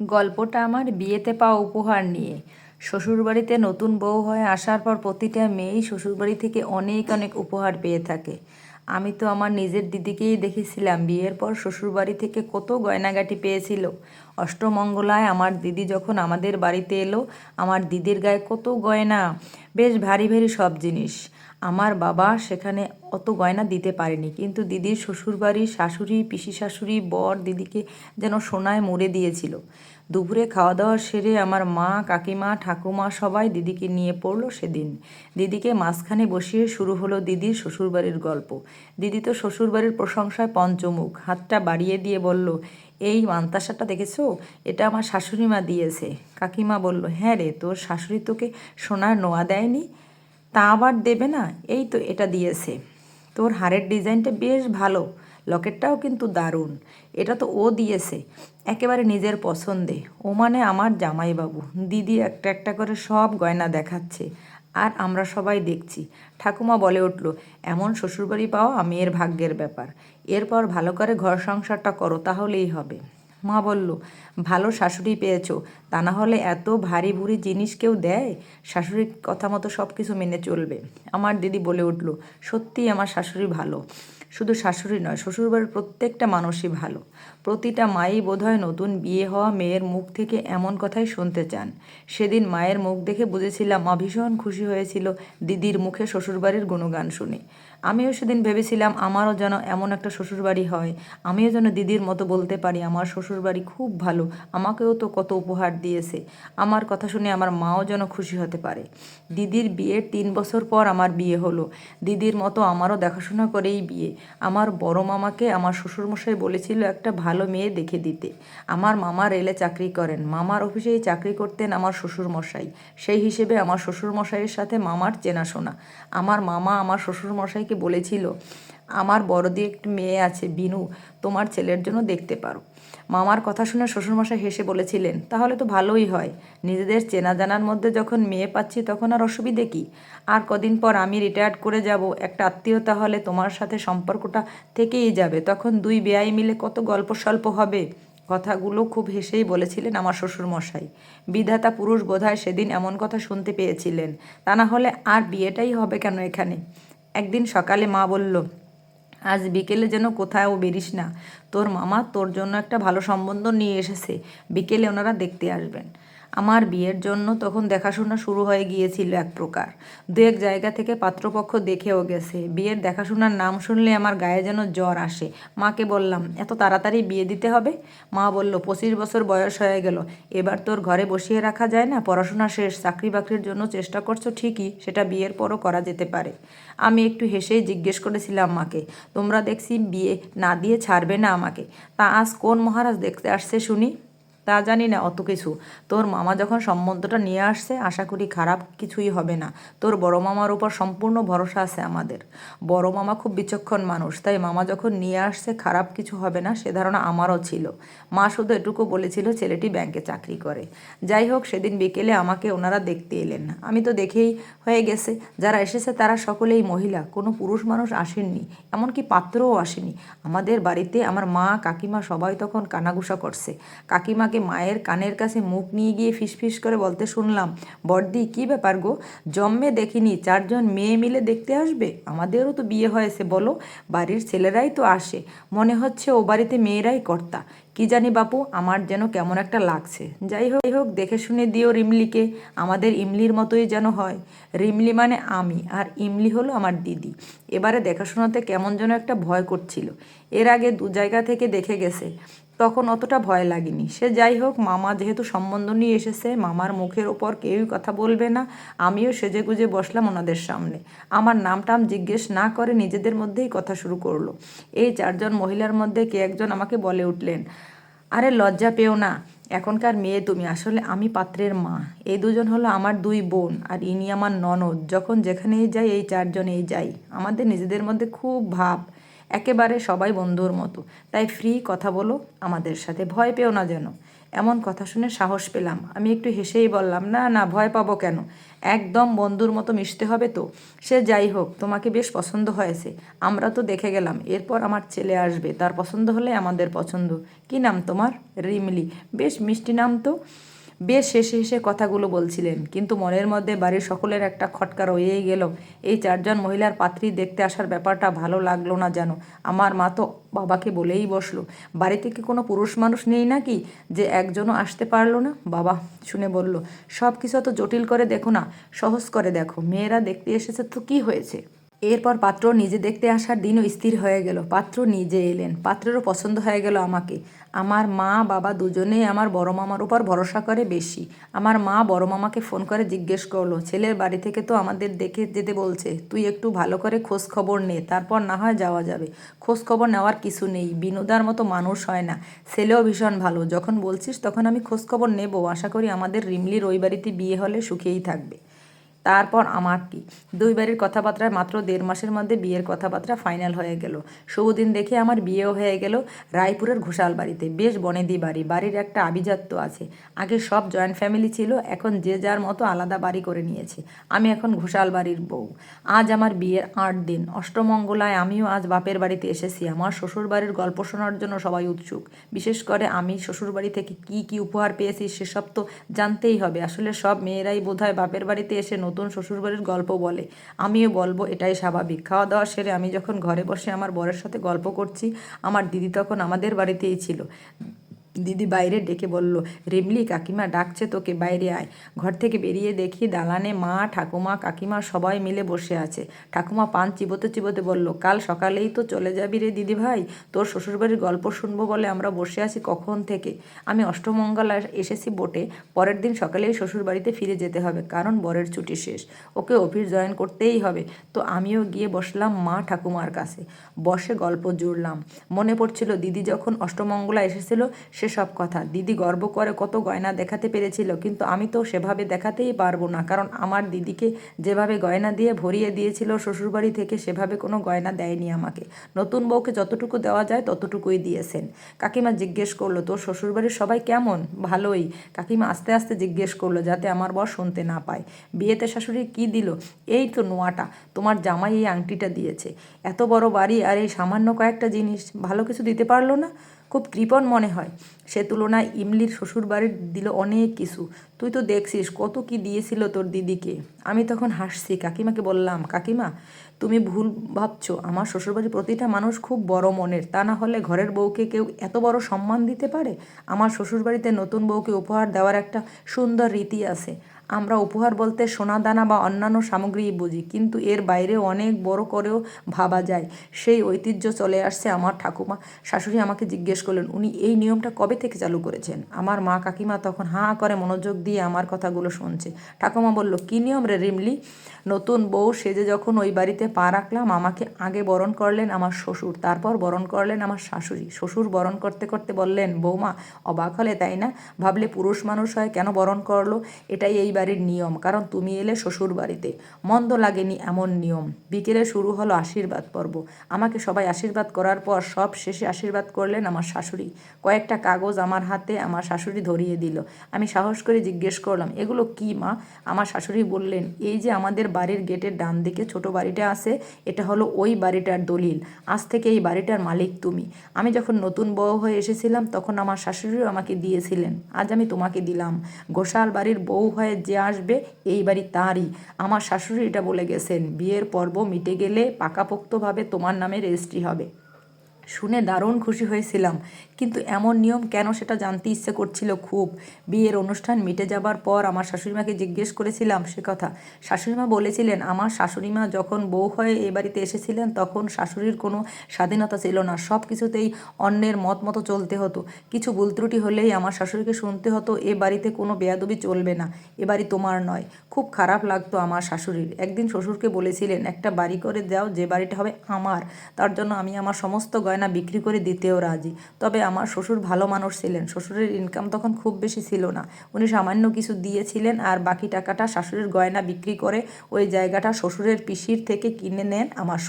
গল্পটা আমার বিয়েতে পাওয়া উপহার নিয়ে। শ্বশুরবাড়িতে নতুন বউ হয়ে আসার পর প্রতিটা মেয়েই শ্বশুরবাড়ি থেকে অনেক অনেক উপহার পেয়ে থাকে। আমি তো আমার নিজের দিদিকেই দেখেছিলাম বিয়ের পর শ্বশুরবাড়ি থেকে কত গয়নাগাটি পেয়েছিল। অষ্টমঙ্গলায় আমার দিদি যখন আমাদের বাড়িতে এলো, আমার দিদির গায়ে কত গয়না, বেশ ভারী ভারী সব জিনিস। আমার বাবা সেখানে অত গয়না দিতে পারেনি, কিন্তু দিদির শ্বশুরবাড়ির শাশুড়ি, পিসি শাশুড়ি, বর দিদিকে যেন সোনায় মুড়ে দিয়েছিল। দুপুরে খাওয়া দাওয়া সেরে আমার মা, কাকিমা, ঠাকুমা সবাই দিদিকে নিয়ে পড়লো সেদিন। দিদিকে মাঝখানে বসিয়ে শুরু হলো দিদির শ্বশুরবাড়ির গল্প। দিদি তো শ্বশুরবাড়ির প্রশংসায় পঞ্চমুখ, হাতটা বাড়িয়ে দিয়ে বলল, এই মান্তাসাটা দেখেছো? এটা আমার শাশুড়ি মা দিয়েছে। কাকিমা বলল, হ্যাঁ রে, তোর শাশুড়ি তোকে সোনার নোয়া দেয়নি? তা আবার দেবে না? এই তো এটা দিয়েছে। তোর হারের ডিজাইনটা বেশ ভালো, লকেটটাও কিন্তু দারুণ। এটা তো ও দিয়েছে, একেবারে নিজের পছন্দে। ও মানে আমার জামাইবাবু। দিদি একটা একটা করে সব গয়না দেখাচ্ছে, আর আমরা সবাই দেখছি। ঠাকুমা বলে উঠল, এমন শ্বশুরবাড়ি পাওয়া মেয়ের ভাগ্যের ব্যাপার। এরপর ভালো করে ঘর সংসারটা করো, তাহলেই হবে। মা বলল, ভালো শাশুড়ি পেয়েছো, তা না হলে এত ভারী ভুরি জিনিস কেউ দেয়? শাশুড়ির কথা মতো সব কিছু মেনে চলবে। আমার দিদি বলে উঠল, সত্যিই আমার শাশুড়ি ভালো। শুধু শাশুড়ি নয়, শ্বশুরবাড়ির প্রত্যেকটা মানুষই ভালো। প্রতিটা মাই বোধহয় নতুন বিয়ে হওয়া মেয়ের মুখ থেকে এমন কথাই শুনতে চান। সেদিন মায়ের মুখ দেখে বুঝেছিলাম মা ভীষণ খুশি হয়েছিল দিদির মুখে শ্বশুরবাড়ির গুণগান শুনে। আমিও সেদিন ভেবেছিলাম আমারও যেন এমন একটা শ্বশুরবাড়ি হয়, আমিও যেন দিদির মতো বলতে পারি আমার শ্বশুরবাড়ি খুব ভালো, আমাকেও তো কত উপহার দিয়েছে। আমার কথা শুনে আমার মাও যেন খুশি হতে পারে। দিদির বিয়ের 3 বছর পর আমার বিয়ে হলো। দিদির মতো আমারও দেখাশোনা করেই বিয়ে। আমার বড় মামাকে আমার শ্বশুরমশাই বলেছিল একটা ভালো মেয়ে দেখে দিতে। আমার মামা রেলে চাকরি করেন, মামার অফিসেই চাকরি করতেন আমার শ্বশুরমশাই। সেই হিসেবে আমার শ্বশুরমশাইয়ের সাথে মামার চেনাশোনা। আমার মামা আমার শ্বশুরমশাইকে বলেছিল, আমার বড়দি একটি মেয়ে আছে বিনু, তোমার ছেলের জন্য দেখতে পারো। মামার কথা শুনে শ্বশুরমশাই হেসে বলেছিলেন, তাহলে তো ভালোই হয়। নিজেদের চেনা জানার মধ্যে যখন মেয়ে পাচ্ছি তখন আর অসুবিধে কী? আর কদিন পর আমি রিটায়ার্ড করে যাব, একটা আত্মীয়তা হলে তোমার সাথে সম্পর্কটা থেকেই যাবে, তখন দুই বেয়াই মিলে কত গল্প স্বল্প হবে। কথাগুলো খুব হেসেই বলেছিলেন আমার শ্বশুরমশাই। বিধাতা পুরুষ বোধহয় সেদিন এমন কথা শুনতে পেয়েছিলেন, তা না হলে আর বিয়েটাই হবে কেন এখানে। একদিন সকালে মা বলল, আজ বিকেলে যেন কোথাও বেরিস না, তোর মামা তোর জন্য একটা ভালো সম্বন্ধ নিয়ে এসেছে, বিকেলে ওনারা দেখতে আসবেন। আমার বিয়ের জন্য তখন দেখাশোনা শুরু হয়ে গিয়েছিল এক প্রকার। দু এক জায়গা থেকে পাত্রপক্ষ দেখেও গেছে। বিয়ের দেখাশোনার নাম শুনলে আমার গায়ে যেন জ্বর আসে। মাকে বললাম, এত তাড়াতাড়ি বিয়ে দিতে হবে? মা বলল, 25 বছর বয়স হয়ে গেল, এবার তোর ঘরে বসিয়ে রাখা যায় না, পড়াশোনা শেষ, চাকরি বাকরির জন্য চেষ্টা করছো ঠিকই, সেটা বিয়ের পরও করা যেতে পারে। আমি একটু হেসেই জিজ্ঞেস করেছিলাম মাকে, তোমরা দেখছি বিয়ে না দিয়ে ছাড়বে না আমাকে, তা আজ কোন মহারাজ দেখতে আসছে শুনি? তা জানি না অত কিছু। তোর মামা যখন সম্বন্ধটা নিয়ে আসছে, আশা করি খারাপ কিছুই হবে না। তোর বড় মামার উপর সম্পূর্ণ ভরসা আছে আমাদের। বড় মামা খুব বিচক্ষণ মানুষ, তাই মামা যখন নিয়ে আসছে খারাপ কিছু হবে না, সে ধারণা আমারও ছিল। মা শুধু এটুকু বলেছিল ছেলেটি ব্যাংকে চাকরি করে। যাই হোক, সেদিন বিকেলে আমাকে ওনারা দেখতে এলেন। আমি তো দেখেই হয়ে গেছে, যারা এসেছে তারা সকলেই মহিলা, কোনো পুরুষ মানুষ আসেননি, এমনকি পাত্রও আসেনি। আমাদের বাড়িতে আমার মা, কাকিমা সবাই তখন কানাঘুষা করছে। কাকিমাকে মায়ের কানের কাছে মুখ নিয়ে গিয়ে ফিসফিস করে বলতে শুনলাম, বড়দি কী ব্যাপার গো, জন্মে দেখিনি 4জন মেয়ে মিলে দেখতে আসবে? আমাদেরও তো বিয়ে হয়েছে, বলো, বাড়ির ছেলেরাই তো আসে, মনে হচ্ছে ও বাড়িতে মেয়েরাই কর্তা। কি জানি বাপু, আমার যেন কেমন একটা লাগছে। যাই হোক, দেখে শুনে দিও রিমলিকে, আমাদের ইমলির মতোই যেন হয়। রিমলি মানে আমি, আর ইমলি হলো আমার দিদি। এবারে দেখাশোনাতে কেমন যেন একটা ভয় করছিল। এর আগে 2 জায়গা থেকে দেখে গেছে, তখন অতটা ভয় লাগেনি। সে যাই হোক, মামা যেহেতু সম্বন্ধ নিয়ে এসেছে, মামার মুখের ওপর কেউই কথা বলবে না। আমিও সেজেগুজে বসলাম ওনাদের সামনে। আমার নাম টাম জিজ্ঞেস না করে নিজেদের মধ্যেই কথা শুরু করলো। এই 4জন মহিলার মধ্যে কে একজন আমাকে বলে উঠলেন, আরে লজ্জা পেও না, এখনকার মেয়ে তুমি, আসলে আমি পাত্রের মা। এই দুজন হলো আমার 2 বোন, আর ইনি আমার ননদ। যখন যেখানেই যাই এই 4জনেই যাই। আমাদের নিজেদের মধ্যে খুব ভাব, একেবারে সবাই বন্ধুর মতো। তাই ফ্রি কথা বলো আমাদের সাথে, ভয় পেও না যেন। এমন কথা শুনে সাহস পেলাম। আমি একটু হেসেই বললাম, না না, ভয় পাবো কেন, একদম বন্ধুর মতো মিশতে হবে তো। সে যাই হোক, তোমাকে বেশ পছন্দ হয়েছে, আমরা তো দেখে গেলাম, এরপর আমার ছেলে আসবে, তার পছন্দ হলে আমাদের পছন্দ। কি নাম তোমার? রিমলি। বেশ মিষ্টি নাম তো। বেশ হেসে হেসে কথাগুলো বলছিলেন, কিন্তু মনের মধ্যে বাড়ির সকলের একটা খটকা রয়েই গেল। এই চারজন মহিলার পাত্রী দেখতে আসার ব্যাপারটা ভালো লাগলো না যেন। আমার মা তো বাবাকে বলেই বসলো, বাড়িতে কি কোনো পুরুষ মানুষ নেই নাকি, যে একজনও আসতে পারলো না? বাবা শুনে বলল, সব কিছু তো জটিল করে দেখো না, সহজ করে দেখো, মেয়েরা দেখতে এসেছে তো কি হয়েছে। এরপর পাত্র নিজে দেখতে আসার দিনও স্থির হয়ে গেল। পাত্র নিজে এলেন, পাত্রেরও পছন্দ হয়ে গেল আমাকে। আমার মা বাবা দুজনেই আমার বড় মামার উপর ভরসা করে বেশি। আমার মা বড় মামাকে ফোন করে জিজ্ঞেস করলো, ছেলের বাড়ি থেকে তো আমাদের দেখে যেতে বলছে, তুই একটু ভালো করে খোঁজ খবর নে, তারপর না হয় যাওয়া যাবে। খোঁজ খবর নেওয়ার কিছু নেই, বিনোদার মতো মানুষ হয় না, ছেলেও ভীষণ ভালো, যখন বলছিস তখন আমি খোঁজ খবর নেব। আশা করি আমাদের রিমলির ওই বাড়িতে বিয়ে হলে সুখেই থাকবে। তারপর আমার কি, দুই বাড়ির কথাবার্তায় মাত্র 1.5 মাসের মধ্যে বিয়ের কথাবার্তা ফাইনাল হয়ে গেল। শুভ দিন দেখে আমার বিয়েও হয়ে গেল রায়পুরের ঘোষাল বাড়িতে। বেশ বনেদি বাড়ি, বাড়ির একটা আভিজাত্য আছে। আগে সব জয়েন্ট ফ্যামিলি ছিল, এখন যে যার মতো আলাদা বাড়ি করে নিয়েছে। আমি এখন ঘোষাল বাড়ির বউ। আজ আমার বিয়ের 8 দিন, অষ্টমঙ্গলায় আমিও আজ বাপের বাড়িতে এসেছি। আমার শ্বশুর বাড়ির গল্প শোনার জন্য সবাই উৎসুক, বিশেষ করে আমি শ্বশুর বাড়ি থেকে কি কি উপহার পেয়েছি সেসব তো জানতেই হবে। আসলে সব মেয়েরাই বোধহয় বাপের বাড়িতে এসে নতুন শ্বশুরবাড়ির গল্প বলে, আমিও বলবো, এটাই স্বাভাবিক। খাওয়া দাওয়া সেরে আমি যখন ঘরে বসে আমার বরের সাথে গল্প করছি, আমার দিদি তখন আমাদের বাড়িতেই ছিল। দিদি বাইরে ডেকে বলল, রিমলি কাকিমা ডাকছে তোকে, বাইরে আয়। ঘর থেকে বেরিয়ে দেখি দালানে মা ঠাকুমা কাকিমা সবাই মিলে বসে আছে। ঠাকুমা পান চিবোতে চিবোতে বলল, কাল সকালেই তো চলে যাবি রে দিদি ভাই, তোর শ্বশুরবাড়ির গল্প শুনবো বলে আমরা বসে আছি কখন থেকে। আমি অষ্টমঙ্গলা এসেছি বটে, পরের দিন সকালেই শ্বশুর বাড়িতে ফিরে যেতে হবে, কারণ বরের ছুটি শেষ, ওকে অফিস জয়েন করতেই হবে। তো আমিও গিয়ে বসলাম মা ঠাকুমার কাছে, বসে গল্প জুড়লাম। মনে পড়ছিল দিদি যখন অষ্টমঙ্গলা এসেছিল সেসব কথা। দিদি গর্ব করে কত গয়না দেখাতে পেরেছিল, কিন্তু আমি তো সেভাবে দেখাতেই পারবো না, কারণ আমার দিদিকে যেভাবে গয়না দিয়ে ভরিয়ে দিয়েছিল শ্বশুরবাড়ি থেকে, সেভাবে কোনো গয়না দেয়নি আমাকে। নতুন বউকে যতটুকু দেওয়া যায় ততটুকুই দিয়েছেন। কাকিমা জিজ্ঞেস করলো, তোর শ্বশুরবাড়ির সবাই কেমন? ভালোই। কাকিমা আস্তে আস্তে জিজ্ঞেস করলো, যাতে আমার বর শুনতে না পায়, বিয়েতে শাশুড়ি কি দিল? এই তো নোয়াটা, তোমার জামাই এই আংটিটা দিয়েছে। এত বড় বাড়ি আর এই সামান্য কয়েকটা জিনিস, ভালো কিছু দিতে পারলো না? খুব কৃপণ মনে হয়। সে তুলনায় ইমলির শ্বশুর বাড়ির দিল অনেক কিছু। তুই তো দেখছিস কত কি দিয়েছিল তোর দিদিকে। আমি তখন হাসছি, কাকিমাকে বললাম, কাকিমা তুমি ভুল ভাবছো, আমার শ্বশুরবাড়ির প্রতিটা মানুষ খুব বড় মনের, তা না হলে ঘরের বউকে কেউ এত বড় সম্মান দিতে পারে? আমার শ্বশুরবাড়িতে নতুন বউকে উপহার দেওয়ার একটা সুন্দর রীতি আছে। আমরা উপহার বলতে সোনা দানা বা অন্যান্য সামগ্রী বুঝি, কিন্তু এর বাইরে অনেক বড় করেও ভাবা যায়। সেই ঐতিহ্য চলে আসছে। আমার ঠাকুমা শাশুড়ি আমাকে জিজ্ঞেস করলেন, উনি এই নিয়মটা কবে থেকে চালু করেছেন? আমার মা কাকিমা তখন হাঁ করে মনোযোগ দিয়ে আমার কথাগুলো শুনছে। ঠাকুমা বলল, কী নিয়ম রে রিমলি? নতুন বউ সেজে যখন ওই বাড়িতে পা রাখলাম, আমাকে আগে বরণ করলেন আমার শ্বশুর, তারপর বরণ করলেন আমার শাশুড়ি। শ্বশুর বরণ করতে করতে বললেন, বৌমা অবাক হলে তাই না? ভাবলে পুরুষ মানুষ হয় কেন বরণ করলো? এটাই এই বাড়ির নিয়ম, কারণ তুমি এলে শ্বশুর বাড়িতে। মন্দ লাগেনি এমন নিয়ম। বিকেলে শুরু হলো আশীর্বাদ পর্ব। আমাকে সবাই আশীর্বাদ করার পর সব শেষে আশীর্বাদ করলেন আমার শাশুড়ি। কয়েকটা কাগজ আমার হাতে আমার শাশুড়ি ধরিয়ে দিল। আমি সাহস করে জিজ্ঞেস করলাম, এগুলো কি মা? আমার শাশুড়ি বললেন, এই যে আমাদের বাড়ির গেটের ডান দিকে ছোট বাড়িটা আছে, এটা হলো ওই বাড়িটার দলিল। আজ থেকে এই বাড়িটার মালিক তুমি। আমি যখন নতুন বউ হয়ে এসেছিলাম তখন আমার শাশুড়িও আমাকে দিয়েছিলেন, আজ আমি তোমাকে দিলাম। ঘোষাল বাড়ির বউ হয়ে যে আসবে এই বাড়ি তারই। আমার শাশুড়ি এটা বলে গেছেন, বিয়ের পর্ব মিটে গেলে পাকাপোক্তভাবে তোমার নামে রেজিস্ট্রি হবে। শুনে দারুণ খুশি হয়েছিলাম, কিন্তু এমন নিয়ম কেন সেটা জানতে ইচ্ছে করছিল খুব। বিয়ের অনুষ্ঠান মিটে যাবার পর আমার শাশুড়িমাকে জিজ্ঞেস করেছিলাম সে কথা। শাশুড়িমা বলেছিলেন, আমার শাশুড়িমা যখন বউ হয়ে এ বাড়িতে এসেছিলেন তখন শাশুড়ির কোনো স্বাধীনতা ছিল না, সব কিছুতেই অন্যের মত মতো চলতে হতো। কিছু ভুল ত্রুটি হলেই আমার শাশুড়িকে শুনতে হতো, এ বাড়িতে কোনো বেয়াদবি চলবে না, এ বাড়ি তোমার নয়। খুব খারাপ লাগতো আমার শাশুড়ির। একদিন শ্বশুরকে বলেছিলেন, একটা বাড়ি করে দাও, যে বাড়িটা হবে আমার, তার জন্য আমি আমার সমস্ত গয়না বিক্রি করে দিতেও রাজি। তবে আমার শ্বশুর ভালো মানুষ ছিলেন, শ্বশুরের ইনকাম তখন খুব বেশি ছিল না, উনি সামান্য কিছু দিয়েছিলেন, আর বাকি টাকাটা শাশুড়ির গয়না বিক্রি করে ওই জায়গাটা শ্বশুরের পিসির থেকে কিনে নেন আমার